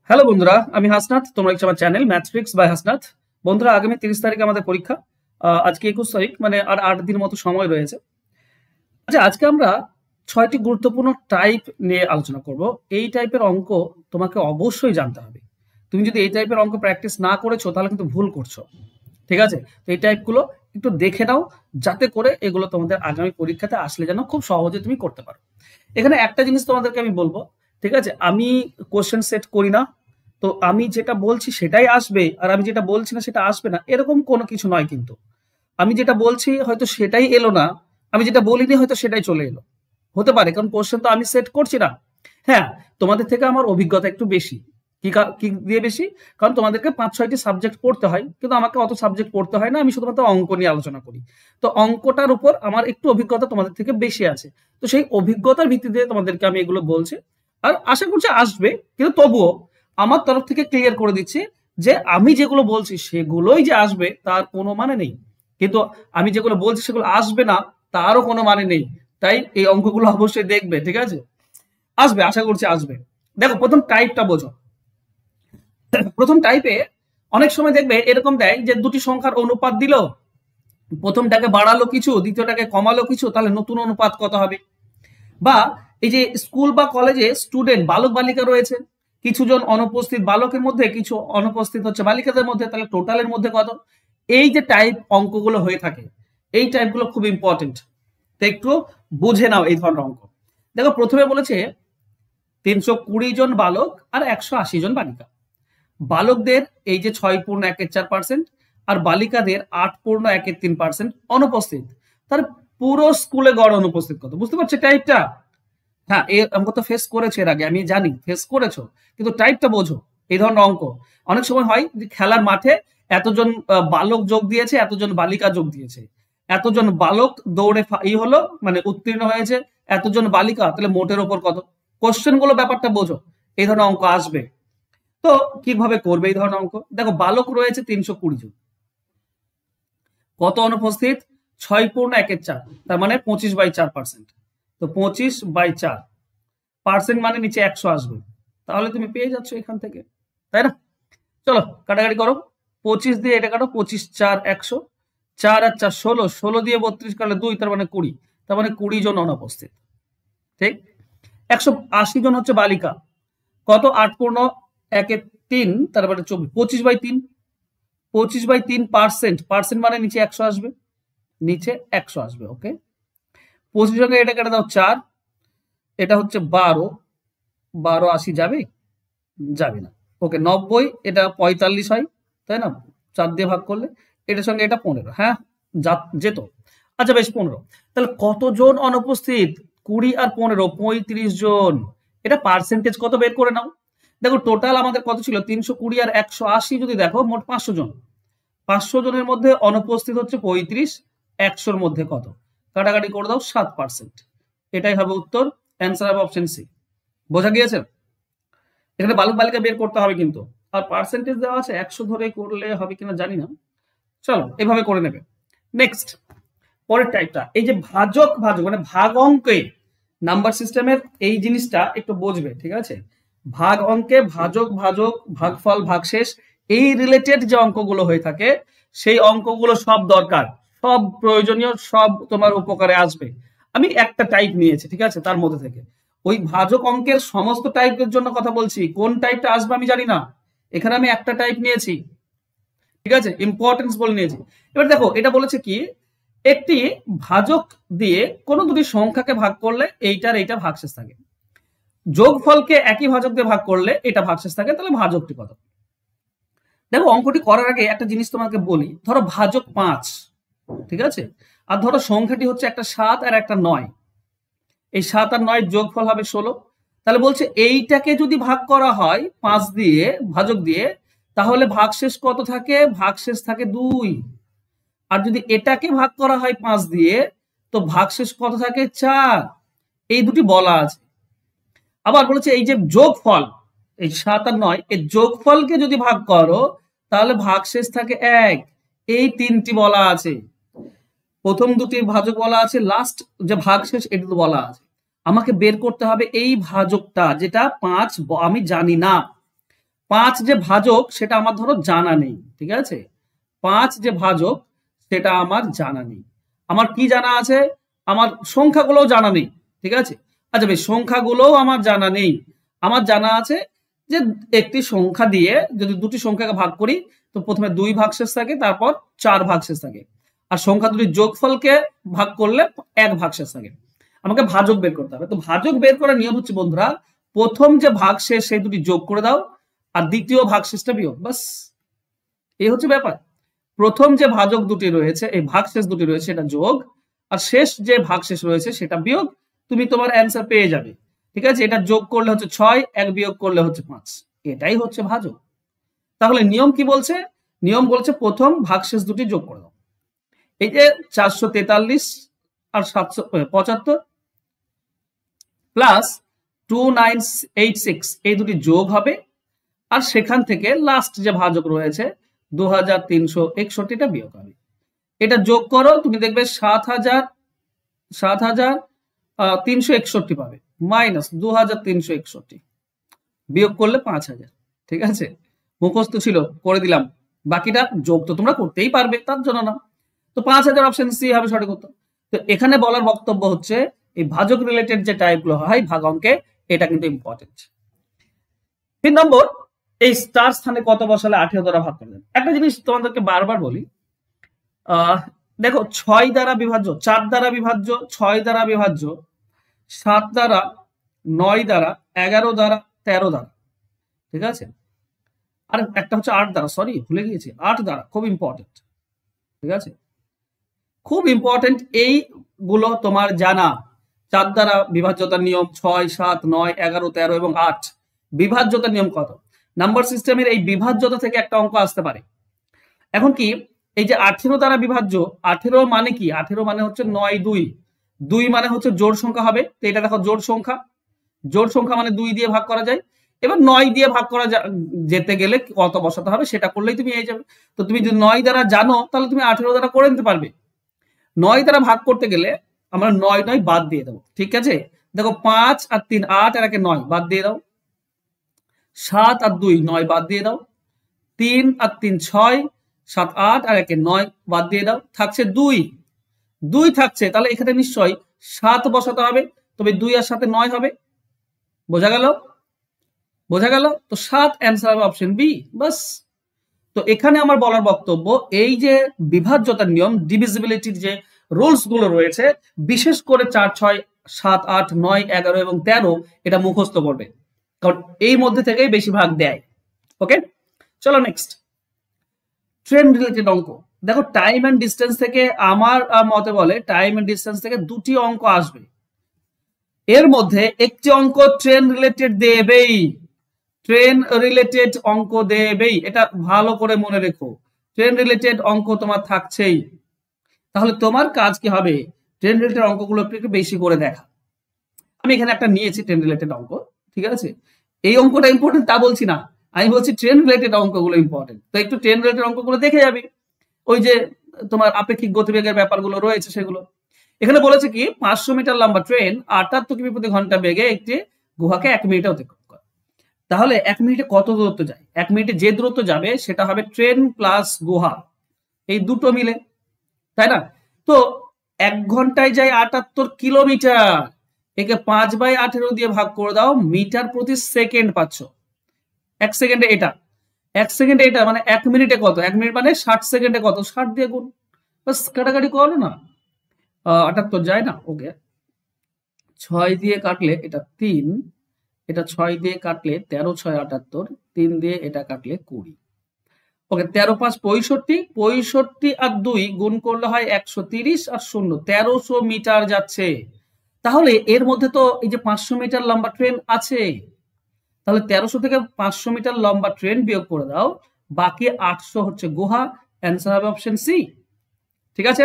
Hello বন্ধুরা, আমি হাসনাথ। তোমরা আমার চ্যানেল ম্যাথট্রিক্স বাই হাসনাথ। বন্ধুরা, আগামী 30 তারিখে আমাদের পরীক্ষা। আজকে 21 তারিখ, মানে আর 8 দিন মতো সময় রয়েছে। আচ্ছা, আজকে আমরা 6টি গুরুত্বপূর্ণ টাইপ নিয়ে আলোচনা করব। এই টাইপের অঙ্ক তোমাকে অবশ্যই জানতে হবে। তুমি যদি এই টাইপের অঙ্ক প্র্যাকটিস না করেছো তাহলে কিন্তু ভুল করছো। ঠিক আছে? তো এই টাইপগুলো একটু দেখে নাও, যাতে করে এগুলো তোমাদের আগামী পরীক্ষাতে আসলে যেন খুব সহজে তুমি করতে পারো। এখানে একটা জিনিস তোমাদেরকে আমি বলবো, ঠিক আছে? আমি কোশ্চেন সেট করি না, তো আমি যেটা বলছি সেটাই আসবে আর আমি যেটা বলছি না সেটা আসবে না, এরকম কোনো কিছু নয়। কিন্তু আমি যেটা বলছি হয়তো সেটাই এলো না, আমি যেটা বলিনি হয়তো সেটাই চলে এলো, হতে পারে। কারণ কোশ্চেন তো আমি সেট করছি না। হ্যাঁ, তোমাদের থেকে আমার অভিজ্ঞতা একটু বেশি। কি দিয়ে বেশি? কারণ তোমাদেরকে 5-6টি সাবজেক্ট পড়তে হয়, কিন্তু আমাকে অত সাবজেক্ট পড়তে হয় না। আমি শুধুমাত্র অঙ্ক নিয়ে আলোচনা করি। তো অঙ্কটার উপর আমার একটু অভিজ্ঞতা তোমাদের থেকে বেশি আছে। তো সেই অভিজ্ঞতার ভিত্তিতে তোমাদেরকে আমি এগুলো বলছি, আর আশা করছি আসবে। কিন্তু তবুও আমার তরফ থেকে ক্লিয়ার করে দিচ্ছি যে আমি যেগুলো বলছি সেগুলোই যে আসবে তার কোনো মানে নেই। কিন্তু আমি যেগুলো বলছি সেগুলো আসবে না তারও কোনো মানে নেই। তাই এই অঙ্কগুলো অবশ্যই দেখবে, ঠিক আছে? আসবে, আশা করছি আসবে। দেখো, প্রথম টাইপটা বোঝো। প্রথম টাইপে অনেক সময় দেখবে এরকম দেয় যে দুটি সংখ্যার অনুপাত দিল, প্রথমটাকে বাড়ালো কিছু, দ্বিতীয়টাকে কমালো কিছু, তাহলে নতুন অনুপাত কত হবে? বা এই যে স্কুল বা কলেজে স্টুডেন্ট বালক বালিকা রয়েছে, কিছু জন অনুপস্থিত বালকের মধ্যে, কিছু অনুপস্থিত হচ্ছে বালিকাদের মধ্যে, তাহলে টোটালের মধ্যে কত? এই যে টাইপ অঙ্কগুলো হয়ে থাকে, এই টাইপগুলো খুব ইম্পর্টেন্ট। তো একটু বুঝে নাও এই ধরনের অঙ্ক। দেখো, প্রথমে বলেছে 320 জন বালক আর 180 জন বালিকা। বালকদের এই যে 6.1/4% আর বালিকাদের 8.1/3% অনুপস্থিত। তার পুরো স্কুলে গড় অনুপস্থিত কত? বুঝতে পারছো টাইপটা? হ্যাঁ, এই অঙ্ক তো ফেস করেছে এর আগে, আমি জানি ফেস করেছো, কিন্তু টাইপটা বোঝো। এই ধরনের অঙ্ক অনেক সময় হয় যে খেলার মাঠে এতজন বালক যোগ দিয়েছে, এতজন বালিকা যোগ দিয়েছে, এতজন বালক দৌড়ে হলো, মানে উত্তীর্ণ হয়েছে, এতজন বালিকা, তাহলে মোটের ওপর কত? কোশ্চেন গুলো ব্যাপারটা বোঝো, এই ধরনের অঙ্ক আসবে। তো কিভাবে করবে এই ধরনের অঙ্ক? দেখো, বালক রয়েছে 320 জন, কত অনুপস্থিত? 6.1/4, তার মানে 25/4%। তো 25/4% মানে নিচে 100 আসবে। তাহলে তুমি পেয়ে যাচ্ছ এখান থেকে, তাই না? চলো কাটাকাটি করো। 25 দিয়ে এটা কাটো, 25×4 100, 4 আর 4 16, 16 দিয়ে 32 কাটলে 2, তার মানে 20, তার মানে 20 জন অনুপস্থিত। ঠিক? 180 জন হচ্ছে বালিকা, কত? 8.1/3, তার মানে 24, 25/3, 25/3%, পার্সেন্ট মানে নিচে 100 আসবে, নিচে 100 আসবে। ওকে, 25 সঙ্গে এটা কেটে দাও 4, এটা হচ্ছে 12, 12 80 যাবে? যাবে না। ওকে, 90, এটা 45 হয়, তাই না? 4 দিয়ে ভাগ করলে এটার সঙ্গে এটা 15, হ্যাঁ যেত। আচ্ছা বেশ, 15। তাহলে কতজন অনুপস্থিত? 20 আর 15, 35 জন। এটা পার্সেন্টেজ কত বের করে নাও। দেখো, টোটাল আমাদের কত ছিল? 320 আর 180, যদি দেখো মোট 500 জন। 500 জনের মধ্যে অনুপস্থিত হচ্ছে 35, 100-র মধ্যে কত? কাটাকাটি করে দাও, 7%। এটাই হবে উত্তর। অ্যান্সার হবে অপশন সি। বোঝা গিয়েছে? এখানে বালক বালিকা বের করতে হবে কিন্তু, আর পার্সেন্টেজ দেওয়া আছে, 100 ধরে করলে হবে কিনা জানি না। চলো এভাবে করে নেবে। নেক্সট, পরের টাইপটা, এই যে ভাজক ভাজক মানে ভাগ অঙ্কে নাম্বার সিস্টেমের এই জিনিসটা একটু বুঝবে, ঠিক আছে? ভাগ অঙ্কে ভাজক ভাজক, ভাগফল, ভাগশেষ, এই রিলেটেড যে অঙ্কগুলো হয়ে থাকে, সেই অঙ্কগুলো সব দরকার, সব প্রয়োজনীয়, সব তোমার উপকারে আসবে। আমি একটা টাইপ নিয়েছি, ঠিক আছে? তার মধ্যে থেকে ওই ভাজক অঙ্কের সমস্ত টাইপের জন্য কথা বলছি, কোন টাইপটা আসবে আমি জানি না। এখানে আমি একটা টাইপ নিয়েছি, ঠিক আছে? ইম্পর্টেন্স বলে নিয়েছি। এবার দেখো, এটা বলেছে কি, একটি ভাজক দিয়ে কোনো দুটি সংখ্যাকে ভাগ করলে এইটার এইটা ভাগশেষ থাকে, যোগফলকে একই ভাজক দিয়ে ভাগ করলে এটা ভাগশেষ থাকে, তাহলে ভাজকটি কত? দেখো, অঙ্কটি করার আগে একটা জিনিস তোমাকে বলি। ধরো ভাজক 5, ঠিক আছে? আর ধরো সংখ্যাটি হচ্ছে একটা 7 আর একটা 9। এই 7 আর 9 যোগফল হবে 16। তাহলে বলছে এইটাকে যদি ভাগ করা হয় 5 দিয়ে, ভাজক দিয়ে, তাহলে ভাগশেষ কত থাকে? ভাগশেষ থাকে 2। আর যদি এটাকে ভাগ করা হয় 5 দিয়ে, তো ভাগশেষ কত থাকে? 4। এই দুটি বলা আছে। আবার বলেছে এই যে যোগফল, এই 7 আর 9, এই যোগফলকে যদি ভাগ করো তাহলে ভাগশেষ থাকে 1। এই তিনটি বলা আছে। প্রথম দুটি ভাজক বলা আছে, লাস্ট যে ভাগশেষ এটা তো বলা আছে। আমাকে বের করতে হবে এই ভাজকটা, যেটা 5 আমি জানি না। 5 যে ভাজক সেটা আমার ধরো জানা নেই, ঠিক আছে? 5 যে ভাজক সেটা আমার জানা নেই। আমার কি জানা আছে? আমার সংখ্যাগুলোও জানা নেই, ঠিক আছে? আচ্ছা বেশ, সংখ্যাগুলোও আমার জানা নেই। আমার জানা আছে যে একটি সংখ্যা দিয়ে যদি দুটি সংখ্যাকে ভাগ করি তো প্রথমে 2 ভাগশেষ থাকে, তারপর 4 ভাগশেষ থাকে। আর সংখ্যা দুটির যোগফলকে ভাগ করলে 1 ভাগশেষ থাকে। আমাকে ভাজক বের করতে হবে। তো ভাজক বের করার নিয়ম হচ্ছে বন্ধুরা, প্রথম যে ভাগশেষ সেই দুটি যোগ করে দাও আর দ্বিতীয় ভাগশেষটা বিয়োগ, বাস। এই হচ্ছে ব্যাপার। প্রথম যে ভাজক দুটি রয়েছে, এই ভাগশেষ দুটি রয়েছে, সেটা যোগ, আর শেষ যে ভাগশেষ রয়েছে সেটা বিয়োগ। তুমি তোমার অ্যান্সার পেয়ে যাবে, ঠিক আছে? এটা যোগ করলে হচ্ছে 6, 1 বিয়োগ করলে হচ্ছে 5। এটাই হচ্ছে ভাজক। তাহলে নিয়ম কি বলছে? নিয়ম বলছে প্রথম ভাগশেষ দুটি যোগ করে দাও। এই যে 443 আর 775 প্লাস 2986, এই দুটি যোগ হবে, আর সেখান থেকে লাস্ট যে ভাজক রয়েছে 2361টা বিয়োগ হবে। এটা যোগ করো, তুমি দেখবে 7361 পাবে, মাইনাস 2361 বিয়োগ করলে 5000, ঠিক আছে? মুখস্থ ছিল, করে দিলাম। বাকিটা যোগ তো তোমরা করতেই পারবে, তার জন্য না। তো 5000 অপশন সি হবে সঠিক উত্তর। তো এখানে বলার বক্তব্য হচ্ছে এই ভাজক রিলেটেড যে টাইপগুলো হয় ভাগ অঙ্কে, এটা কিন্তু ইম্পর্টেন্ট। 3 নম্বর, এই স্টার স্থানে কত বসালে 18 দ্বারা ভাগ করে দেন। একটা জিনিস তোমাদেরকে বারবার বলি, দেখো 6 দ্বারা বিভাজ্য, 4 দ্বারা বিভাজ্য, 6 দ্বারা বিভাজ্য, 7 দ্বারা, 9 দ্বারা, 11 দ্বারা, 13 দ্বারা, ঠিক আছে? আর একটা হচ্ছে 8 দ্বারা, সরি ভুলে গিয়েছি, 8 দ্বারা, খুব ইম্পর্টেন্ট, ঠিক আছে? খুব ইম্পর্টেন্ট এইগুলো তোমার জানা। 4 দ্বারা বিভাজ্যতার নিয়ম 6, 7, 9, 11, 13 এবং 8। বিভাজ্যতার নিয়ম কত? নাম্বার সিস্টেমের এই বিভাজ্যতা থেকে একটা অঙ্ক আসতে পারে। এখন কি, এই যে 18 দ্বারা বিভাজ্য, 18 মানে কি? 18 মানে হচ্ছে 9, 2, 2 মানে হচ্ছে জোড় সংখ্যা হবে। তো এটা দেখো জোড় সংখ্যা, জোড় সংখ্যা মানে 2 দিয়ে ভাগ করা যায়। এবার 9 দিয়ে ভাগ করা যেতে গেলে কত বসাতে হবে সেটা করলেই তুমি এই যাবে। তো তুমি যদি 9 দ্বারা জানো তাহলে তুমি 18 দ্বারা করে নিতে পারবে। 9 দ্বারা ভাগ করতে গেলে আমরা 9 বাদ দিয়ে দেবো, ঠিক আছে? দেখো 5 আর 3 8, আর 9 বাদ দিয়ে দাও। 7 আর 2 9 বাদ দিয়ে দাও। 3 আর 3 6, 7 8, আর 9 বাদ দিয়ে দাও। থাকছে 2 থাকছে, তাহলে এখানে নিশ্চয়ই 7 বসাতে হবে। তবে 2 আর 7 9 হবে। বোঝা গেল? বোঝা গেল? তো 7 অ্যান্সার হবে অপশন বি, বাস। তো এখানে আমার বলার বক্তব্য, এই যে বিভাজ্যতার নিয়ম, ডিভিজিবিলিটির যে রুলস গুলো রয়েছে, বিশেষ করে 4, 6, 7, 8, 9, 11 এবং 13, এটা মুখস্থ করবে, কারণ এই মধ্যে থেকেই বেশিরভাগ দেয়। ওকে, চলো নেক্সট। ট্রেন রিলেটেড অঙ্ক। দেখো টাইম এন্ড ডিস্টেন্স থেকে, আমার মতে বলে টাইম এন্ড ডিস্টেন্স থেকে দুটি অঙ্ক আসবে। এর মধ্যে একটি অঙ্ক ট্রেন রিলেটেড দেবেই, ট্রেন রিলেটেড অঙ্ক দেবেই, এটা ভালো করে মনে রেখো। ট্রেন রিলেটেড অঙ্ক তোমার থাকছেই। তাহলে তোমার কাজ কি হবে? ট্রেন রিলেটেড অঙ্কগুলো একটু বেশি করে দেখা। আমি এখানে একটা নিয়েছি ট্রেন রিলেটেড অঙ্ক, ঠিক আছে? এই অঙ্কটা ইম্পর্টেন্ট তা বলছি না, আমি বলছি ট্রেন রিলেটেড অঙ্কগুলো ইম্পর্টেন্ট। তো একটু ট্রেন রিলেটেড অঙ্কগুলো দেখে যাবে। ওই যে তোমার আপেক্ষিক গতিবেগের ব্যাপারগুলো রয়েছে সেগুলো। এখানে বলেছে কি 500 মিটার লম্বা ট্রেন 78 কিমি প্রতি ঘন্টা বেগে একটি গুহাকে 1 মিনিটে অতিক্রম করে। তাহলে 1 মিনিটে কত দূরত্ব যায়? 1 মিনিটে যে দূরত্ব যাবে সেটা হবে ট্রেন প্লাস গুহা, এই দুটো মিলে, তাই না? তো 1 ঘন্টায় যায় 78 কিলোমিটার। একে 5/18 দিয়ে ভাগ করে দাও, মিটার প্রতি সেকেন্ড পাচ্ছ। 1 সেকেন্ডে এটা, 1 সেকেন্ডে এটা, মানে 1 মিনিটে কত? 1 মিনিট মানে 60 সেকেন্ডে কত? 60 দিয়ে গুণ, বাস কাটাকাটি করো না। 78 যায় না, ওকে। 6 দিয়ে কাটলে এটা 3, এটা 6 দিয়ে কাটলে 13 6 78, 3 দিয়ে এটা কাটলে 20। ওকে, 13 5 65, 65 আর 2 গুণ করলে হয় 130, আর 0 1300 মিটার যাচ্ছে। তাহলে এর মধ্যে তো এই যে 500 মিটার লম্বা ট্রেন আছে, তাহলে 1300 থেকে 500 মিটার লম্বা ট্রেন বিয়োগ করে দাও, বাকি 800 হচ্ছে গুহা। অ্যান্সার হবে অপশন সি, ঠিক আছে?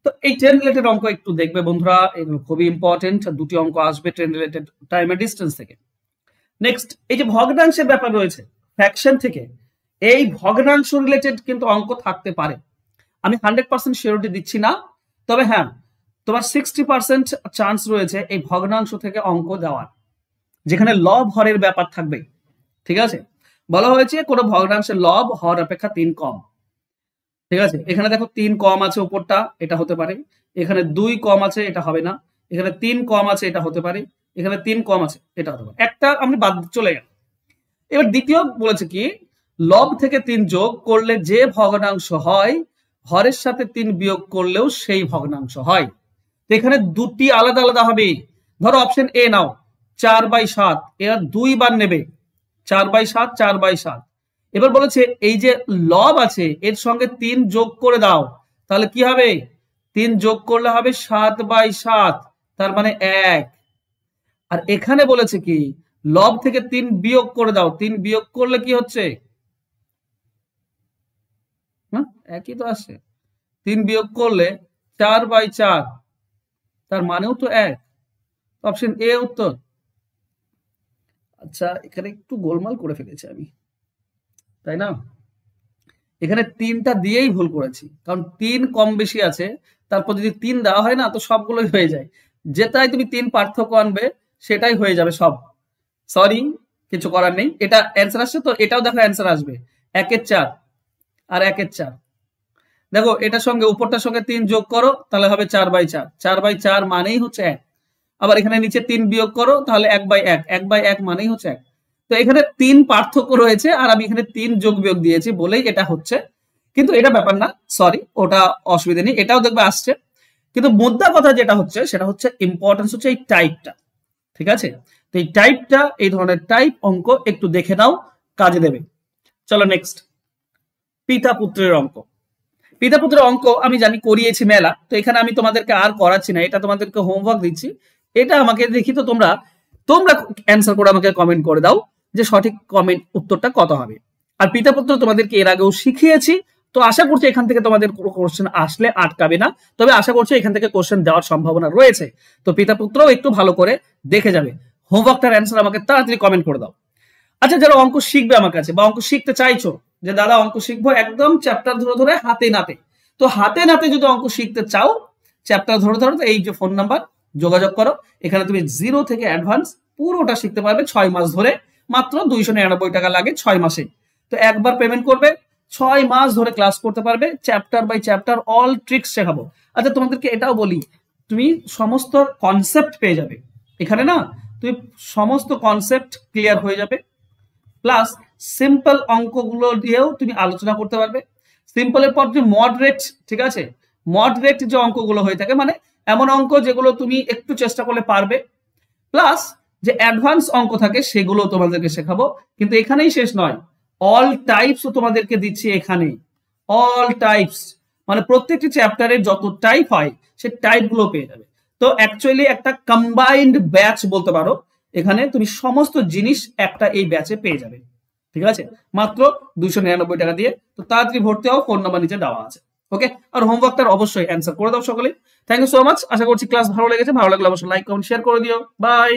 তো এই ট্রেন রিলেটেড অঙ্ক একটু দেখবে বন্ধুরা, এগুলো খুবই ইম্পর্টেন্ট। দুটি অঙ্ক আসবে train related time and distance থেকে। নেক্সট, এই যে ভগ্নাংশের ব্যাপার রয়েছে ফ্র্যাকশন থেকে, এই ভগ্নাংশ রিলেটেড কিন্তু অঙ্ক থাকতে পারে। আমি 100% সিওরিটি দিচ্ছি না, তবে হ্যাঁ তোমার 60% চান্স রয়েছে এই ভগ্নাংশ থেকে অঙ্ক দেওয়ার, যেখানে লব হরের ব্যাপার থাকবে, ঠিক আছে? বলা হয়েছে কোনো ভগ্নাংশের লব হর অপেক্ষা 3 কম। ঠিক আছে, এখানে দেখো 3 কম আছে উপরটা, এটা হতে পারে। এখানে 2 কম আছে, এটা হবে না। এখানে 3 কম আছে, এটা হতে পারে। এখানে 3 কম আছে, এটা হতে পারে। একটা আমি বাদ চলে গেল। এবার দ্বিতীয় বলেছে কি, লব থেকে 3 যোগ করলে যে ভগ্নাংশ হয় হরের সাথে 3 বিয়োগ করলেও সেই ভগ্নাংশ হয়। তো এখানে দুটি আলাদা আলাদা হবে। ধরো অপশন এ নাও, 4/7, এরা 2 বার নেবে, 4/7, 4/7। এবার বলেছে এই যে লব আছে এর সঙ্গে 3 যোগ করে দাও, তাহলে কি হবে? 3 যোগ করলে হবে 7/7, তার মানে 1। আর এখানে বলেছে কি, লব থেকে 3 বিয়োগ করে দাও, 3 বিয়োগ করলে কি হচ্ছে? হ্যাঁ, একই তো আসে। 3 বিয়োগ করলে 4/4, তার মানেও তো 1। অপশন এ উত্তর। আচ্ছা, এখানে একটু গোলমাল করে ফেলেছি আমি, তাই না? এখানে 3টা দিয়েই ভুল করেছি, কারণ 3 কম বেশি আছে, তারপর যদি 3 দেওয়া হয় না তো সবগুলোই হয়ে যায়। যেটাই তুমি 3 পার্থক্য আনবে সেটাই হয়ে যাবে সব। সরি, কিছু করার নেই। এটা অ্যান্সার আসছে তো, এটাও দেখো অ্যান্সার আসবে 1-এর 4 আর 1-এর 4। দেখো এটার সঙ্গে উপরটার সঙ্গে 3 যোগ করো, তাহলে হবে 4/4, 4/4 মানেই হচ্ছে 1। আবার এখানে নিচে 3 বিয়োগ করো, তাহলে 1/1, 1/1 মানেই হচ্ছে 1। তো এখানে 3 পার্থক্য রয়েছে, আর আমি এখানে 3 যোগ বিয়োগ দিয়েছি বলেই এটা হচ্ছে। কিন্তু এটা ব্যাপার না, সরি, ওটা অসুবিধা নেই, এটাও দেখবে আসছে। কিন্তু মুদ্রা কথা যেটা হচ্ছে সেটা হচ্ছে ইম্পর্টেন্স হচ্ছে এই টাইপটা। ঠিক আছে, তো এই টাইপটা, এই ধরনের টাইপ অঙ্ক একটু দেখে নাও, কাজে দেবে। চলো নেক্সট, পিতা পুত্রের অঙ্ক। পিতা পুত্রের অঙ্ক আমি জানি করিয়েছি মেলা, তো এখানে আমি তোমাদেরকে আর করাচ্ছি না, এটা তোমাদেরকে হোমওয়ার্ক দিচ্ছি। এটা আমাকে দেখি তো তোমরা তোমরা অ্যান্সার করে আমাকে কমেন্ট করে দাও যে সঠিক কমেন্ট উত্তরটা কত হবে। আর পিতা পুত্র তোমাদেরকে এর আগেও শিখিয়েছি, তো আশা করছি এখান থেকে তোমাদের কোনো কোশ্চেন আসলে আটকাবে না, তবে আশা করছি এখান থেকে কোশ্চেন দেওয়ার সম্ভাবনা রয়েছে। তো পিতা পুত্রও একটু ভালো করে দেখে যাবে। হোমওয়ার্কটার অ্যান্সার আমাকে তাড়াতাড়ি কমেন্ট করে দাও। আচ্ছা, যারা অঙ্ক শিখবে আমার কাছে বা অঙ্ক শিখতে চাইছো, যে দাদা অঙ্ক শিখবো একদম চ্যাপ্টার ধরে ধরে হাতে নাতে, তো হাতে নাতে যদি অঙ্ক শিখতে চাও চ্যাপ্টার ধরে ধরে, তো এই যে ফোন নাম্বার, যোগাযোগ করো। এখানে তুমি 0 থেকে অ্যাডভান্স পুরোটা শিখতে পারবে 6 মাস ধরে। মাত্র 299 টাকা লাগে 6 মাসে। তো একবার পেমেন্ট করবে, 6 মাস ধরে ক্লাস করতে পারবে, chapter by chapter all tricks শেখাবো। আচ্ছা, তোমাদেরকে এটাও বলি, তুমি সমস্ত কনসেপ্ট পেয়ে যাবে এখানে, না? তুমি সমস্ত কনসেপ্ট ক্লিয়ার হয়ে যাবে, প্লাস সিম্পল অঙ্কগুলো দিয়েও তুমি আলোচনা করতে পারবে। সিম্পলের পর যে মডারেট, ঠিক আছে, মডারেট যে অঙ্কগুলো হয়ে থাকে, মানে এমন অঙ্ক যেগুলো তুমি একটু চেষ্টা করলে পারবে, প্লাস যে অ্যাডভান্স অঙ্ক থাকে সেগুলো তোমাদেরকে শেখাবো। কিন্তু এখানেই শেষ নয়, অল টাইপসও তোমাদেরকে দিচ্ছি এখানে। অল টাইপস মানে প্রত্যেকটি চ্যাপ্টারের যত টাইপ হয় সে টাইপগুলো পেয়ে যাবে। তো অ্যাকচুয়ালি একটা কম্বাইন্ড ব্যাচ বলতে পারো, এখানে তুমি সমস্ত জিনিস একটা এই ব্যাচে পেয়ে যাবে। ঠিক আছে, মাত্র 299 টাকা দিয়ে। তো তাড়াতাড়ি ভর্তি হও, ফোন নাম্বার নিচে দেওয়া আছে। ওকে, আর হোমওয়ার্কটার অবশ্যই অ্যান্সার করে দাও সকলে। থ্যাংক ইউ সো মাচ, আশা করছি ক্লাস ভালো লেগেছে। ভালো লাগলে অবশ্যই লাইক কমেন্ট শেয়ার করে দিও। বাই।